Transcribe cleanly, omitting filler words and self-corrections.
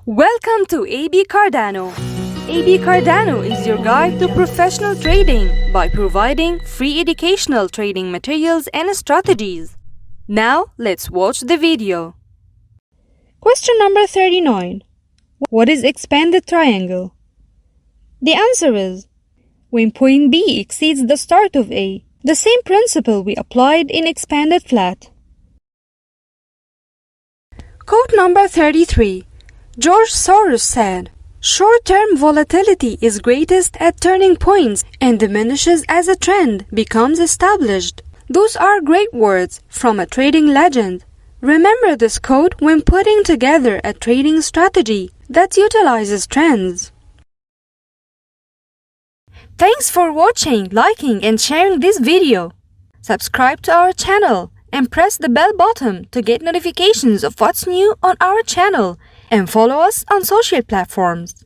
Welcome to AB Cardano. AB Cardano is your guide to professional trading by providing free educational trading materials and strategies. Now, let's watch the video. Question number 39. What is expanded triangle? The answer is, when point B exceeds the start of A, the same principle we applied in expanded flat. Quote number 33. George Soros said, "Short-term volatility is greatest at turning points and diminishes as a trend becomes established." Those are great words from a trading legend. Remember this quote when putting together a trading strategy that utilizes trends. Thanks for watching, liking, and sharing this video. Subscribe to our channel and press the bell button to get notifications of what's new on our channel, and follow us on social platforms.